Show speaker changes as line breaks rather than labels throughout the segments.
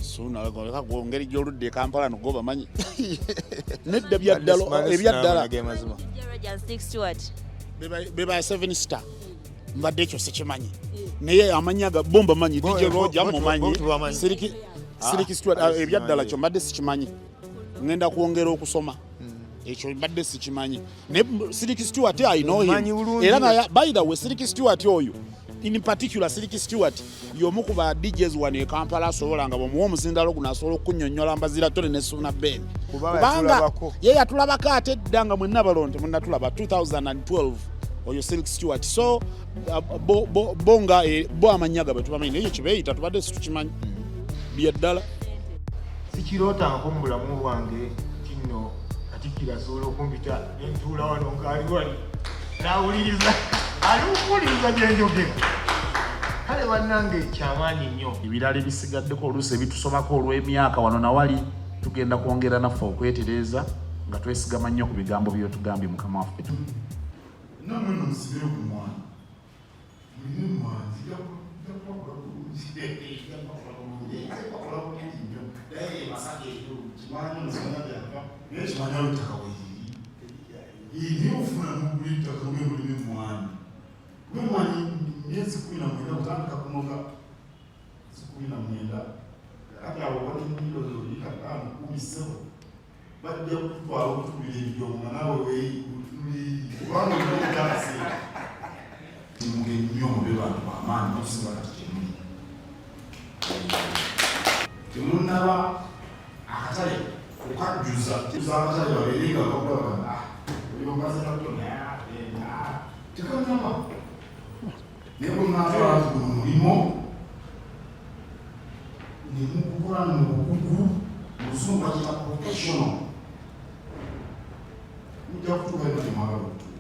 Ssuuna leka ngeri gy'oludde Kampala nogo bamanyi nedda ebyaddala beba 7 star mbadde ekyo sikimanyi naye amanyi aga bomba manyi DJ Roger mumanyi Siriki Stewart ebyaddala kyo mbadde sikimanyi ngenda kwongera okusoma ekyo mbadde sikimanyi ne Siriki Stewart I know him era na by the way Siriki Stewart oyo in particular Siriki Stewart y'omu ku ba DJs wano e Kampala asobola nga bamuwa omuzindalo guno asobola okunnyonnyola Mbaziira Tonny ne Suuna Ben kubanga ye yatulabako ate edda nga mwenna balonde munnatulaba 2012 oyo Siriki Stewart so bonga bo amanyaga bwe tubamanyi naye kibeeyita tubadde situkimanyi byeddala
sikirota nko mu bulamu bwange kino Katikkiro asobola okumpita entuula wano ngaali wali nawuliriza aliwuliriza gyenjogera kale bannange kyamaanyi nnyo
ebirala ebisigaddeko oluusi ebitusomako olw'emyaka wano nawali tugenda kwongera naffe okwetereeza nga twesigama nnyo ku bigambo byotugambye mukama waffe
namwe nonsibire ku mwana mulina mwanzi ekimanya ettaka weiri niye ofuna nogula ettaka lwe mulime mwanyi gwe mwanyi myezi 19 kutandika kunoga 19 ate abo balimiro ikatano 17 bajja kutwala okutubira ebijoma nawe kubanga olinaokutakase muge nnyo mube bantu bamaanyi nokusinga kati kyemuli temunaba akatale okajjuza akatale baberenga bakugaba tekanama naye bwenatwala guno mulimo nemukukola nobukugu muzungu akita professional mujja kutuuka eno temwagala okutuuka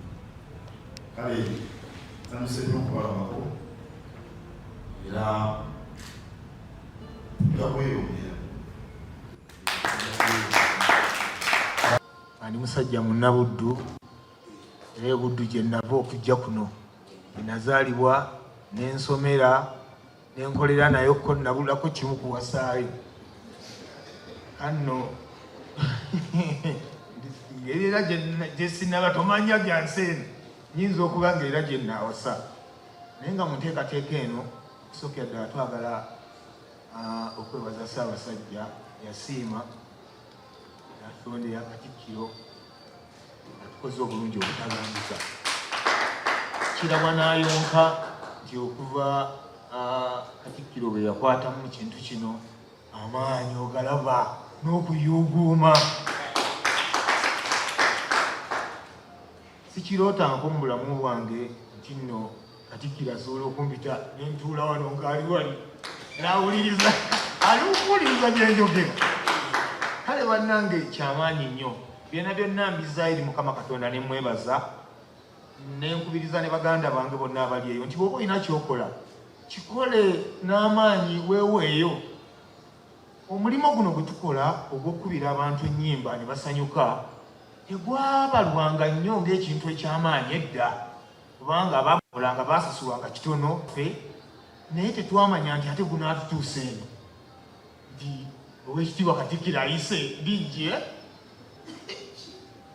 kale sanyuse nnyo okubalabako era tujja kweyongera
ani musajja munnabuddu era buddu gye nava okujja kuno nazaalibwa n'ensomera n'enkolera nayo ko nabulako kimu kuwasaayo anno era gye sinaba tomanya byansi eno nyinza okuba nga era gye naawasa naye nga munteekateeka eno kusooka ddala twagala okwebaza Ssaabasajja yasiima natondera Katikkiro atukoze obulungi obutaganguza kirabwa n'ayonka nti okuva Katikkiro bwe yakwatamu kintu kino amaanyi ogalaba n'okuyuuguuma sikirootangako mu bulamu bwange nti nno Katikkiro asobola okumpita nentuula wano ngaali wali nawuliriza aliwuliriza gyenjogera kale bannange kyamaanyi nnyo byonna byonna mbizaayo eri Mukama Katonda ne mwebaza nenkubiriza ne baganda bange bonna abali eyo nti bw'oba olina kyokola kikole n'amaanyi weeweeyo omulimo guno gwe tukola ogw'okukubira abantu ennyimba ne basanyuka tegwabalwanga nnyo ng'ekintu eky'amaanyi edda kubanga abaakolanga baasasulwanga kitono ffe naye tetwamanya nti ate guno atutuuse eno nti owekitiibwa Katikkiro ayise bijje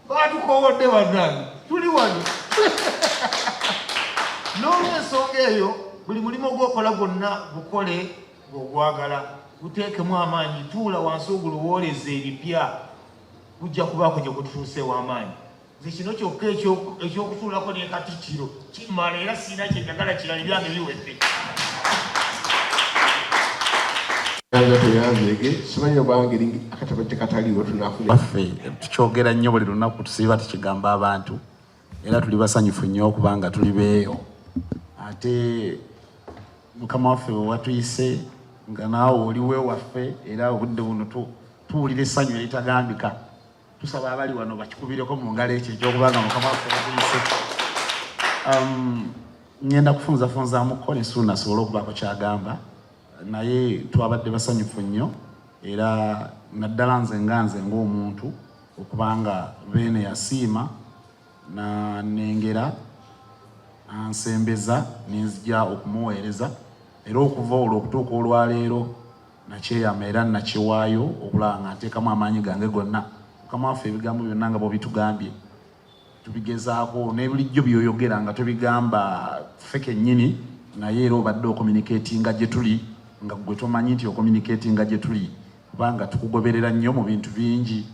batukowodde bannange tuli wano n'olw'ensonga eyo buli mulimu gw'okola gwonna gukole ng'ogwagala guteekemu amaanyi tuula wansi ogulowooleza ebipya gujja kubaako gye gututuuseewo amaanyi nze kino kyokka ekyokutuulako ne Katikkiro kimmala era siina kyenjagala kirala ebyange biwedde
simanyi obangeri akatabo tekataliwo
tunaffe tukyogera nnyo buli lunaku tusiiba tukigamba abantu era tuli basanyufu nnyo okubanga tuli beeyo ate Mukama waffe watuyise nga naawe oliwe waffe era obudde buno tuwulira essanyu eritagambika tusaba abali wano bakikubireko mu ngalo ekyo ekyokubanga Mukama waffe watuyise ngenda kufunzafunzaamuko ne Ssuuna asobole okubaako kyagamba naye twabadde basanyufu nnyo era naddala nze ng'omuntu okubanga beene yasiima nengera ansembeza nenzija okumuweereza era okuva olwo okutuuka olwaleero nakyeyama era nakiwaayo okulaba nga nteekamu amaanyi gange gonna. Mukama waffe ebigambo byonna nga bw'obitugambye tubigezaako n'ebulijjo by'oyogera nga tobigamba ffe kennyini naye era obadde okommunikatinga gye tuli nga gwe tomanyi nti okommunikatinga gye tuli kubanga tukugoberera nnyo mu bintu bingi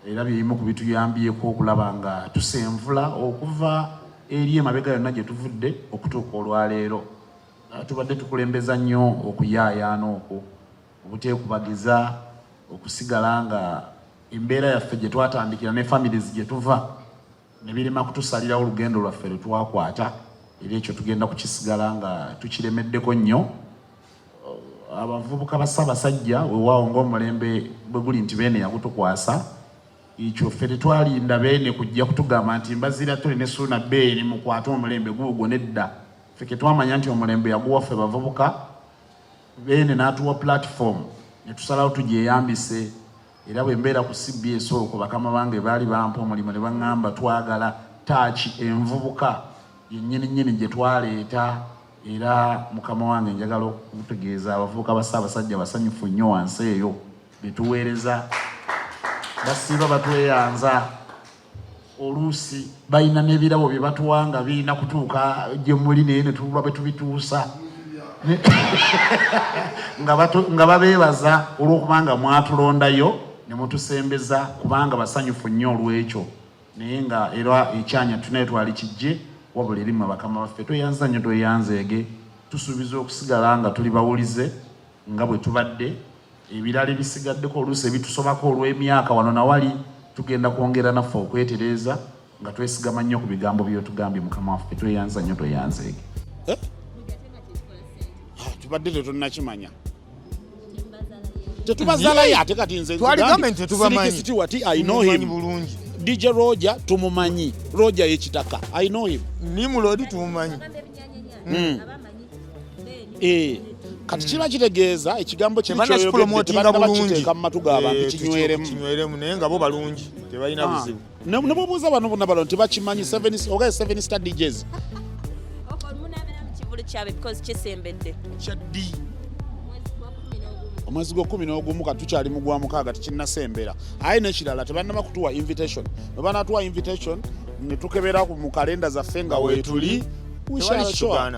era byebimu ku bituyambyeko okulaba nga tusenvula okuva eri emabega yonna gye tuvudde okutuuka olwaleero. Tubadde tukulembeza nnyo okuyaayaana okwo obuteekubagiza okusigala nga embeera yaffe gye twatandikira ne families gye tuva ne birema kutusalirawo olugendo lwaffe lwe twakwata era ekyo tugenda kukisigala nga tukiremeddeko nnyo. Abavubuka ba Ssaabasajja weewaawo ng'omulembe bwe guli nti Beene yagutukwasa ekyo ffe tetwalinda Beene kujja kutugamba nti Mbaziira Tonny ne Suuna Ben mukwate omulembe guugwo nedda. Ffe ke twamanya nti omulembe yaguwa ffe bavubuka Beene n'atuwa platform ne tusalawo tugyeyambise era bwe mbeera ku CBS okwo bakama bange baali bampa omulimu ne baŋŋamba twagala taaki envubuka yennyini gye twaleeta era mukama wange njagala okutegeeza abavubuka ba Ssaabasajja basanyufu nnyo wansi eyo betuweereza basiiba batweyanza oluusi balina n'ebirabo bye batuwanga birina kutuuka gye muli naye ne tuba bwe tubituusa nga babeebaza olw'okubanga mwatulondayo ne mutusembeza kubanga basanyufu nnyo olw'ekyo naye nga era ekyanya tunaye twali kijje wabula erimu bakama baffe tweyanza nnyo tweyanzeege tusuubiza okusigala nga tuli bawulize nga bwe tubadde ebirala ebisigaddeko oluusi ebitusobako olw'emyaka wano nawali tugenda kwongera naffe okwetereeza nga twesigama nnyo ku bigambo by'otugambye mukama waffe tweyanza nnyo tweyanzeege. Tubadde tetunnakimanya tetubazalayo ate kati nze Sirikisitiwati I know him
bulungi.
DJ Roger tumumanyi Roger y'ekitaka I know him
Nimulodi tumumanyi.
Kati kiba kitegeeza ekigambo
kyebanakipulomootinga
mu matu g'abantu
kinyweremu naye nga bo balungi tebalina buzibu.
Ne bwebuuza bano bonna balo tebakimanyi 7 star DJs omwezi gw'11 kati tukyali mu gwa mukaaga tekinnasembera aye n'ekirala tebannaba kutuwa invitation bwe banatuwa invitation ne tukebera mu kalenda zaffe nga weetuli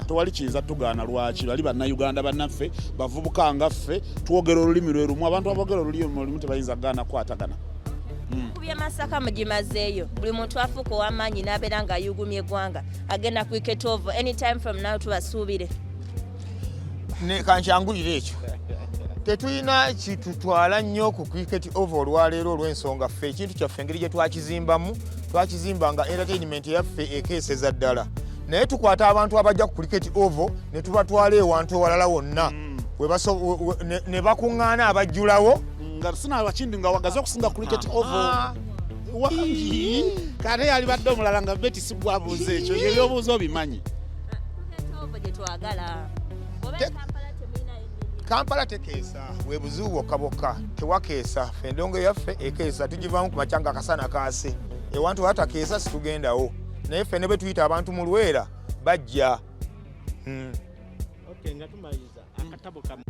tewali kiyinza tugaana. Lwaki bali bannayuganda bannaffe bavubuka nga ffe twogera olulimi lwe lumu abantu aboogera olulimi lumu tebayinza kugaana kukwatagana.
Kubya Masaka mugimazeeyo buli muntu afuuka ow'amaanyi n'abeera ng'ayugumya eggwanga agenda cricket over anytime from now tubasuubire.
Ne kankyangulire ekyo tetulina kitutwala nnyo ku cricket over olwaleero olw'ensonga ffe ekintu kyaffe engeri gye twakizimba nga entertainment yaffe ekeeseza ddala naye tukwata abantu abajja ku cricket over ne tubatwala ewantu ewalala wonna ne bakuŋŋaana abajjulawo
nga sinabakindi nga wagaze okusinga cricket over wangi kate yali badde omulala nga beti sibwabuuza ekyo ebyobuuza obimanyi.
Kampala tekeesa bwe buzibu bwokka bwokka tewakeesa ffe endongo yaffe ekeesa tugivaamu ku makyanga akasana kaase ewantu watakeesa situgendawo naye ffe ne bwe tuyita abantu mu Lwera bajja.
Nga tumaliza akatabo kamu